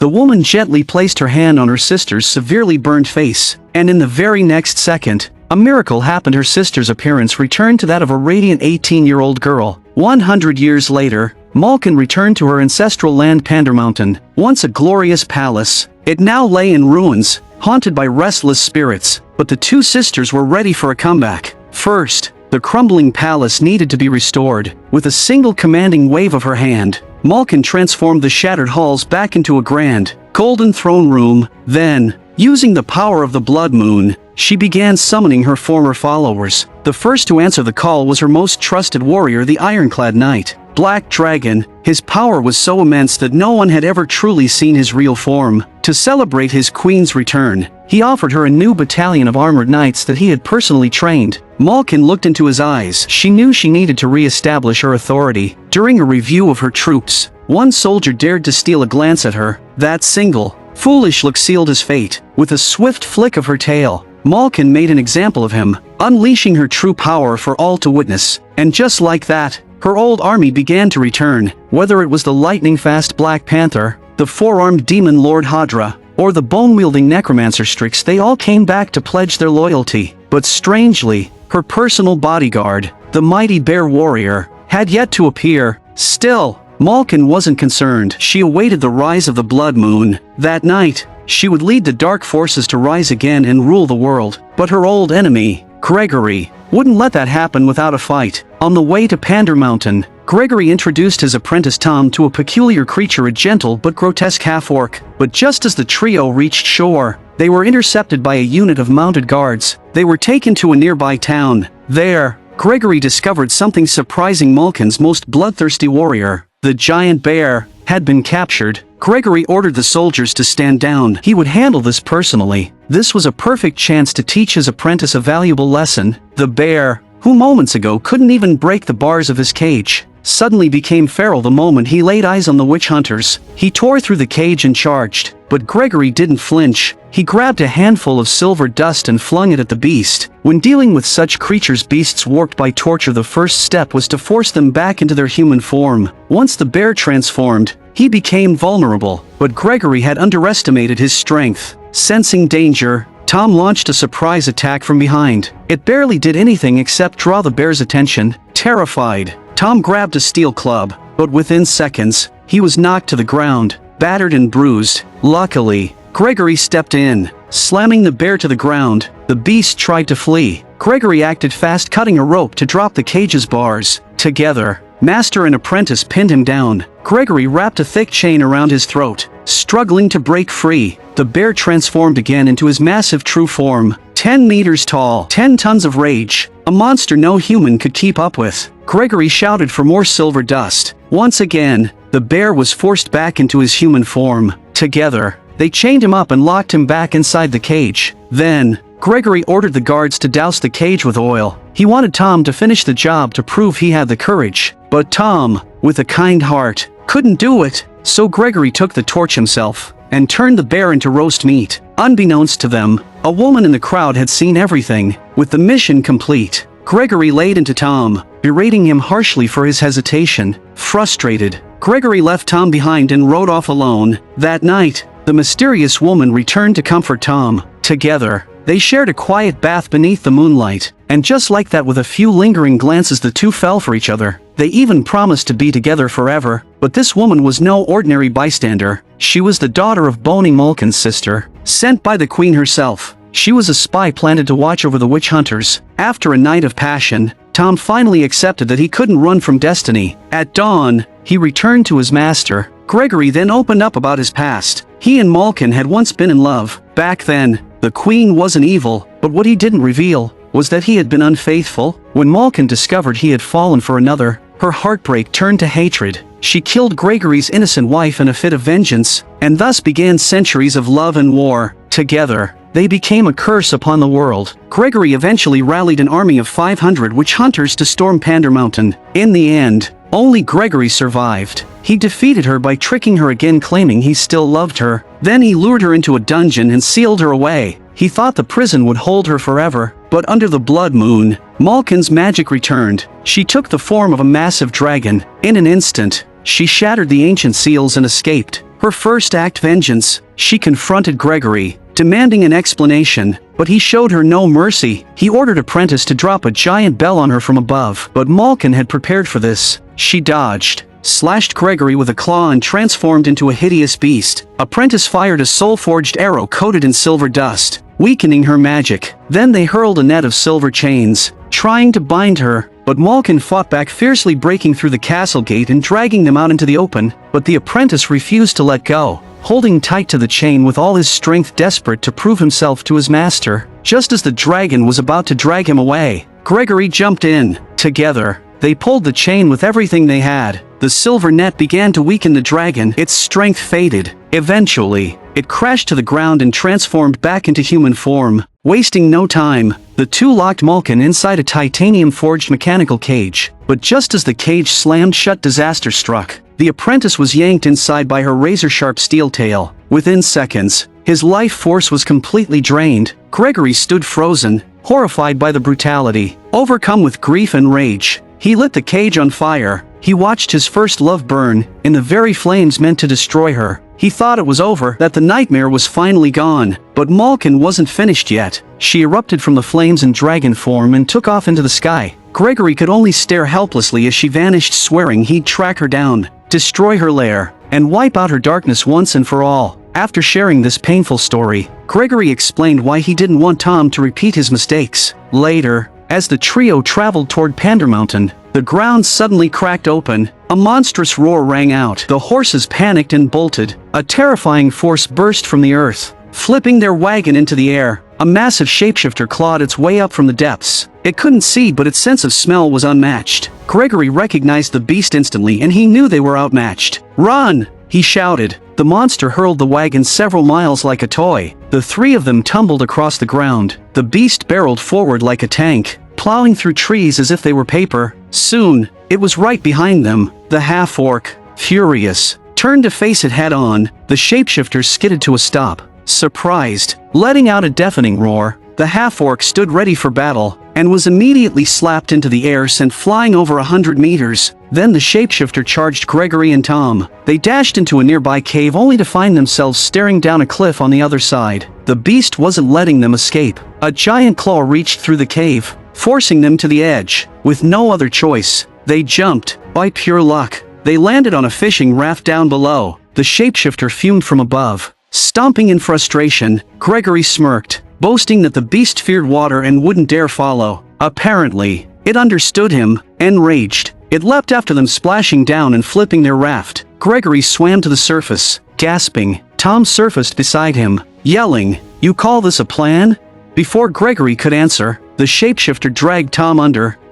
The woman gently placed her hand on her sister's severely burned face, and in the very next second, a miracle happened. Her sister's appearance returned to that of a radiant 18-year-old girl. 100 years later, Malkin returned to her ancestral land Mountain. Once a glorious palace, it now lay in ruins, haunted by restless spirits, but the two sisters were ready for a comeback. First, the crumbling palace needed to be restored. With a single commanding wave of her hand, Malkin transformed the shattered halls back into a grand, golden throne room. Then, using the power of the blood moon, she began summoning her former followers. The first to answer the call was her most trusted warrior, the ironclad knight, Black Dragon. His power was so immense that no one had ever truly seen his real form. To celebrate his queen's return, he offered her a new battalion of armored knights that he had personally trained. Malkin looked into his eyes. She knew she needed to re-establish her authority. During a review of her troops, one soldier dared to steal a glance at her. That single, foolish look sealed his fate. With a swift flick of her tail, Malkin made an example of him, unleashing her true power for all to witness. And just like that, her old army began to return. Whether it was the lightning-fast Black Panther, the four-armed demon Lord Hadra, or the bone-wielding necromancer Strix, they all came back to pledge their loyalty. But strangely, her personal bodyguard, the mighty bear warrior, had yet to appear. Still, Malkin wasn't concerned. She awaited the rise of the blood moon. That night, she would lead the dark forces to rise again and rule the world. But her old enemy, Gregory, wouldn't let that happen without a fight. On the way to Mountain, Gregory introduced his apprentice Tom to a peculiar creature, a gentle but grotesque half-orc. But just as the trio reached shore, they were intercepted by a unit of mounted guards. They were taken to a nearby town. There, Gregory discovered something surprising. Malkin's most bloodthirsty warrior, the giant bear, had been captured. Gregory ordered the soldiers to stand down. He would handle this personally. This was a perfect chance to teach his apprentice a valuable lesson. The bear, who moments ago couldn't even break the bars of his cage, suddenly became feral the moment he laid eyes on the witch hunters. He tore through the cage and charged, but Gregory didn't flinch. He grabbed a handful of silver dust and flung it at the beast. When dealing with such creatures, beasts warped by torture, the first step was to force them back into their human form. Once the bear transformed, he became vulnerable, but Gregory had underestimated his strength. Sensing danger, Tom launched a surprise attack from behind. It barely did anything except draw the bear's attention. Terrified, Tom grabbed a steel club, but within seconds, he was knocked to the ground, battered and bruised. Luckily, Gregory stepped in, slamming the bear to the ground. The beast tried to flee. Gregory acted fast, cutting a rope to drop the cage's bars. Together, Master and apprentice pinned him down. Gregory wrapped a thick chain around his throat. Struggling to break free, the bear transformed again into his massive true form. 10 meters tall, 10 tons of rage, a monster no human could keep up with. Gregory shouted for more silver dust. Once again, the bear was forced back into his human form. Together, they chained him up and locked him back inside the cage. Then, Gregory ordered the guards to douse the cage with oil. He wanted Tom to finish the job to prove he had the courage. But Tom, with a kind heart, couldn't do it. So Gregory took the torch himself and turned the bear into roast meat. Unbeknownst to them, a woman in the crowd had seen everything. With the mission complete, Gregory laid into Tom, berating him harshly for his hesitation. Frustrated, Gregory left Tom behind and rode off alone. That night, the mysterious woman returned to comfort Tom. Together, they shared a quiet bath beneath the moonlight, and just like that, with a few lingering glances, the two fell for each other. They even promised to be together forever. But this woman was no ordinary bystander. She was the daughter of Mother Malkin's sister, sent by the queen herself. She was a spy planted to watch over the witch hunters. After a night of passion, Tom finally accepted that he couldn't run from destiny. At dawn, he returned to his master. Gregory then opened up about his past. He and Malkin had once been in love. Back then, the queen wasn't evil, but what he didn't reveal was that he had been unfaithful. When Malkin discovered he had fallen for another, her heartbreak turned to hatred. She killed Gregory's innocent wife in a fit of vengeance, and thus began centuries of love and war. Together, they became a curse upon the world. Gregory eventually rallied an army of 500 witch hunters to storm Mountain. In the end, only Gregory survived. He defeated her by tricking her again, claiming he still loved her. Then he lured her into a dungeon and sealed her away. He thought the prison would hold her forever, but under the blood moon, Malkin's magic returned. She took the form of a massive dragon. In an instant, she shattered the ancient seals and escaped. Her first act, vengeance. She confronted Gregory, demanding an explanation, but he showed her no mercy. He ordered Apprentice to drop a giant bell on her from above, but Malkin had prepared for this. She dodged, slashed Gregory with a claw and transformed into a hideous beast. Apprentice fired a soul-forged arrow coated in silver dust, weakening her magic. Then they hurled a net of silver chains, trying to bind her, but Malkin fought back fiercely, breaking through the castle gate and dragging them out into the open. But the apprentice refused to let go, holding tight to the chain with all his strength, desperate to prove himself to his master. Just as the dragon was about to drag him away, Gregory jumped in. Together, they pulled the chain with everything they had. The silver net began to weaken the dragon. Its strength faded. Eventually, it crashed to the ground and transformed back into human form. Wasting no time, the two locked Malkin inside a titanium-forged mechanical cage. But just as the cage slammed shut, disaster struck. The apprentice was yanked inside by her razor-sharp steel tail. Within seconds, his life force was completely drained. Gregory stood frozen, horrified by the brutality. Overcome with grief and rage, he lit the cage on fire. He watched his first love burn in the very flames meant to destroy her. He thought it was over, that the nightmare was finally gone. But Malkin wasn't finished yet. She erupted from the flames in dragon form and took off into the sky. Gregory could only stare helplessly as she vanished, swearing he'd track her down, destroy her lair, and wipe out her darkness once and for all. After sharing this painful story, Gregory explained why he didn't want Tom to repeat his mistakes. Later, as the trio traveled toward Pander Mountain, the ground suddenly cracked open. A monstrous roar rang out. The horses panicked and bolted. A terrifying force burst from the earth, flipping their wagon into the air. A massive shapeshifter clawed its way up from the depths. It couldn't see, but its sense of smell was unmatched. Gregory recognized the beast instantly, and he knew they were outmatched. "Run!" he shouted. The monster hurled the wagon several miles like a toy. The three of them tumbled across the ground. The beast barreled forward like a tank, plowing through trees as if they were paper. Soon, it was right behind them. The half-orc, furious, turned to face it head-on. The shapeshifter skidded to a stop, surprised, letting out a deafening roar. The half-orc stood ready for battle, and was immediately slapped into the air, sent flying over 100 meters. Then the shapeshifter charged Gregory and Tom. They dashed into a nearby cave, only to find themselves staring down a cliff on the other side. The beast wasn't letting them escape. A giant claw reached through the cave, forcing them to the edge. With no other choice, they jumped. By pure luck, they landed on a fishing raft down below. The shapeshifter fumed from above. Stomping in frustration, Gregory smirked, boasting that the beast feared water and wouldn't dare follow. Apparently, it understood him. Enraged, it leapt after them, splashing down and flipping their raft. Gregory swam to the surface, gasping. Tom surfaced beside him, yelling, "You call this a plan?" Before Gregory could answer, the shapeshifter dragged Tom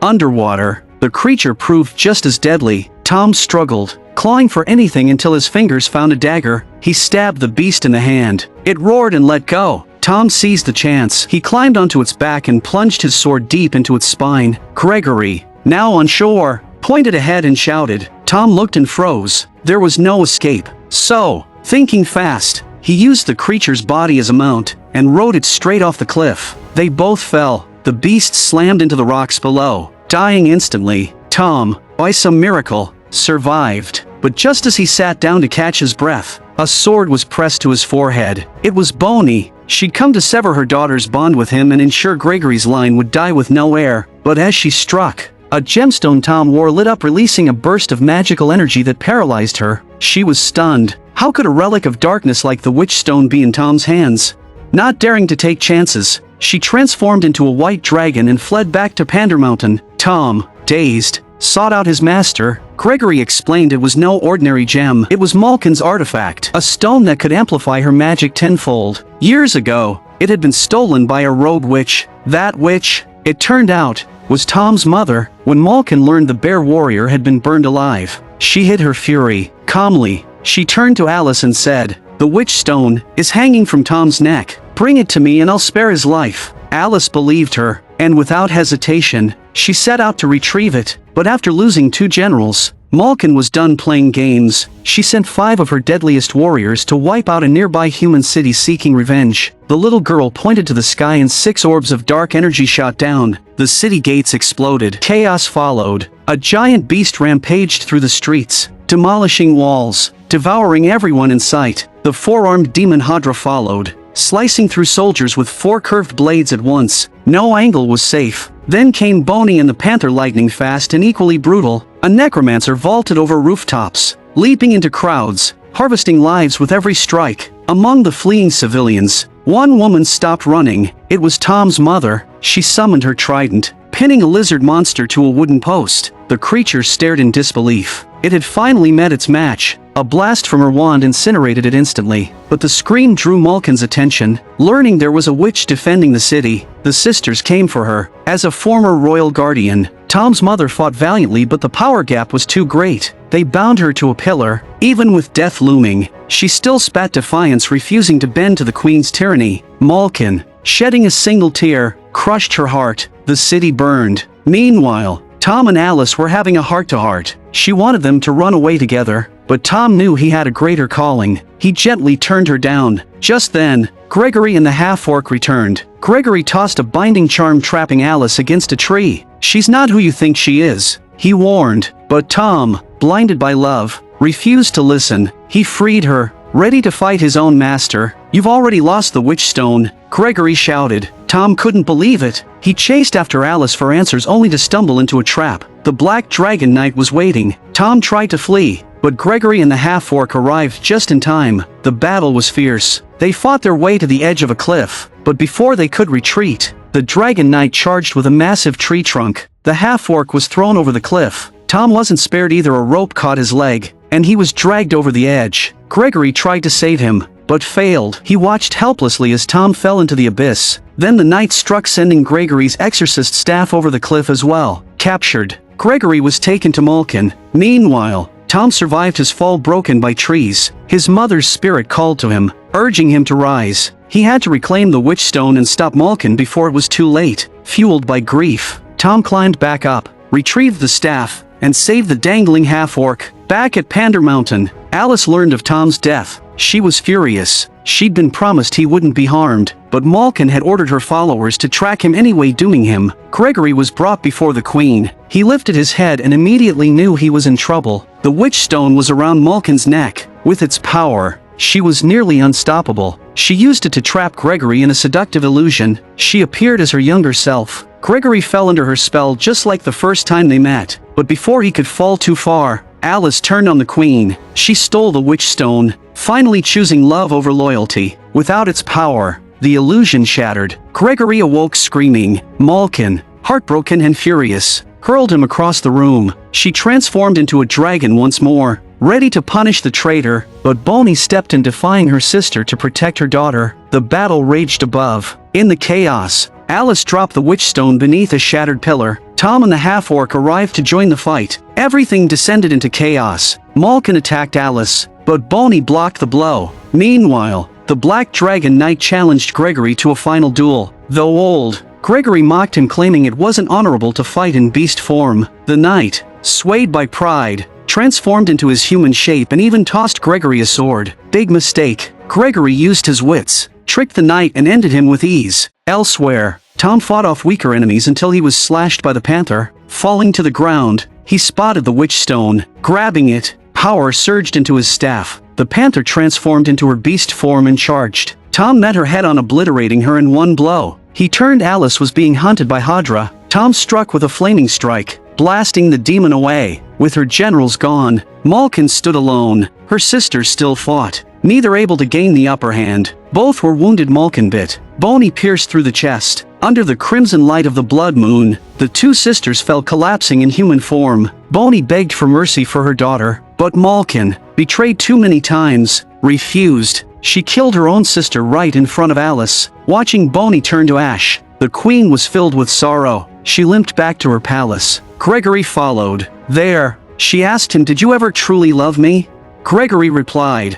underwater. The creature proved just as deadly. Tom struggled, clawing for anything until his fingers found a dagger. He stabbed the beast in the hand. It roared and let go. Tom seized the chance. He climbed onto its back and plunged his sword deep into its spine. Gregory, now on shore, pointed ahead and shouted. Tom looked and froze. There was no escape. So, thinking fast, he used the creature's body as a mount and rode it straight off the cliff. They both fell. The beast slammed into the rocks below, dying instantly. Tom, by some miracle, survived. But just as he sat down to catch his breath, a sword was pressed to his forehead. It was bony. She'd come to sever her daughter's bond with him and ensure Gregory's line would die with no heir. But as she struck, a gemstone Tom wore lit up, releasing a burst of magical energy that paralyzed her. She was stunned. How could a relic of darkness like the Witch Stone be in Tom's hands? Not daring to take chances, she transformed into a white dragon and fled back to Pander Mountain. Tom, dazed, sought out his master. Gregory explained it was no ordinary gem. It was Malkin's artifact, a stone that could amplify her magic tenfold. Years ago, it had been stolen by a rogue witch. That witch, it turned out, was Tom's mother. When Malkin learned the bear warrior had been burned alive, she hid her fury. Calmly, she turned to Alice and said, "The Witch Stone is hanging from Tom's neck. Bring it to me and I'll spare his life." Alice believed her, and without hesitation, she set out to retrieve it. But after losing 2 generals, Malkin was done playing games. She sent 5 of her deadliest warriors to wipe out a nearby human city, seeking revenge. The little girl pointed to the sky and 6 orbs of dark energy shot down. The city gates exploded. Chaos followed. A giant beast rampaged through the streets, demolishing walls, devouring everyone in sight. The four-armed demon Hadra followed, slicing through soldiers with four curved blades at once. No angle was safe. Then came Boney and the Panther, lightning fast and equally brutal. A necromancer vaulted over rooftops, leaping into crowds, harvesting lives with every strike. Among the fleeing civilians, one woman stopped running. It was Tom's mother. She summoned her trident, pinning a lizard monster to a wooden post. The creature stared in disbelief. It had finally met its match. A blast from her wand incinerated it instantly. But the scream drew Malkin's attention. Learning there was a witch defending the city, the sisters came for her. As a former royal guardian, Tom's mother fought valiantly, but the power gap was too great. They bound her to a pillar. Even with death looming, she still spat defiance, refusing to bend to the queen's tyranny. Malkin, shedding a single tear, crushed her heart. The city burned. Meanwhile, Tom and Alice were having a heart-to-heart. She wanted them to run away together, but Tom knew he had a greater calling. He gently turned her down. Just then, Gregory and the half-orc returned. Gregory tossed a binding charm, trapping Alice against a tree. "She's not who you think she is," he warned. But Tom, blinded by love, refused to listen. He freed her, ready to fight his own master. "You've already lost the witch stone," Gregory shouted. Tom couldn't believe it. He chased after Alice for answers, only to stumble into a trap. The Black Dragon Knight was waiting. Tom tried to flee, but Gregory and the half-orc arrived just in time. The battle was fierce. They fought their way to the edge of a cliff, but before they could retreat, the Dragon Knight charged with a massive tree trunk. The half-orc was thrown over the cliff. Tom wasn't spared either. A rope caught his leg, and he was dragged over the edge. Gregory tried to save him, but failed. He watched helplessly as Tom fell into the abyss. Then the knight struck, sending Gregory's exorcist staff over the cliff as well. Captured, Gregory was taken to Malkin. Meanwhile, Tom survived his fall, broken by trees. His mother's spirit called to him, urging him to rise. He had to reclaim the witch stone and stop Malkin before it was too late. Fueled by grief, Tom climbed back up, retrieved the staff, and saved the dangling half-orc. Back at Pander Mountain, Alice learned of Tom's death. She was furious. She'd been promised he wouldn't be harmed, but Malkin had ordered her followers to track him anyway, dooming him. Gregory was brought before the queen. He lifted his head and immediately knew he was in trouble. The witch stone was around Malkin's neck. With its power, she was nearly unstoppable. She used it to trap Gregory in a seductive illusion. She appeared as her younger self. Gregory fell under her spell just like the first time they met. But before he could fall too far, Alice turned on the queen. She stole the witch stone, finally choosing love over loyalty. Without its power, the illusion shattered. Gregory awoke screaming. Malkin, heartbroken and furious, hurled him across the room. She transformed into a dragon once more, ready to punish the traitor, but Boney stepped in, defying her sister to protect her daughter. The battle raged above. In the chaos, Alice dropped the witch stone beneath a shattered pillar. Tom and the half-orc arrived to join the fight. Everything descended into chaos. Malkin attacked Alice, but Boney blocked the blow. Meanwhile, the Black Dragon Knight challenged Gregory to a final duel. Though old, Gregory mocked him, claiming it wasn't honorable to fight in beast form. The knight, swayed by pride, transformed into his human shape and even tossed Gregory a sword. Big mistake. Gregory used his wits, tricked the knight and ended him with ease. Elsewhere, Tom fought off weaker enemies until he was slashed by the panther. Falling to the ground, he spotted the witch stone. Grabbing it, power surged into his staff. The panther transformed into her beast form and charged. Tom met her head-on, obliterating her in one blow. He turned. Alice was being hunted by Hadra. Tom struck with a flaming strike, blasting the demon away. With her generals gone, Malkin stood alone. Her sisters still fought, neither able to gain the upper hand. Both were wounded. Malkin bit Boney pierced through the chest. Under the crimson light of the blood moon, the two sisters fell, collapsing in human form. Boney begged for mercy for her daughter, but Malkin, betrayed too many times, refused. She killed her own sister right in front of Alice. Watching Boney turn to ash, the queen was filled with sorrow. She limped back to her palace. Gregory followed. There, she asked him, "Did you ever truly love me?" Gregory replied,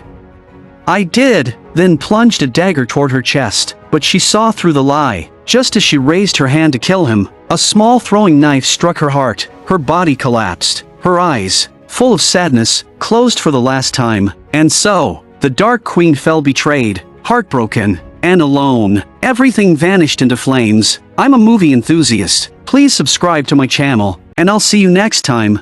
"I did," then plunged a dagger toward her chest. But she saw through the lie. Just as she raised her hand to kill him, a small throwing knife struck her heart. Her body collapsed. Her eyes, full of sadness, closed for the last time. And so, the Dark Queen fell, betrayed, heartbroken, and alone. Everything vanished into flames. I'm a movie enthusiast. Please subscribe to my channel, and I'll see you next time.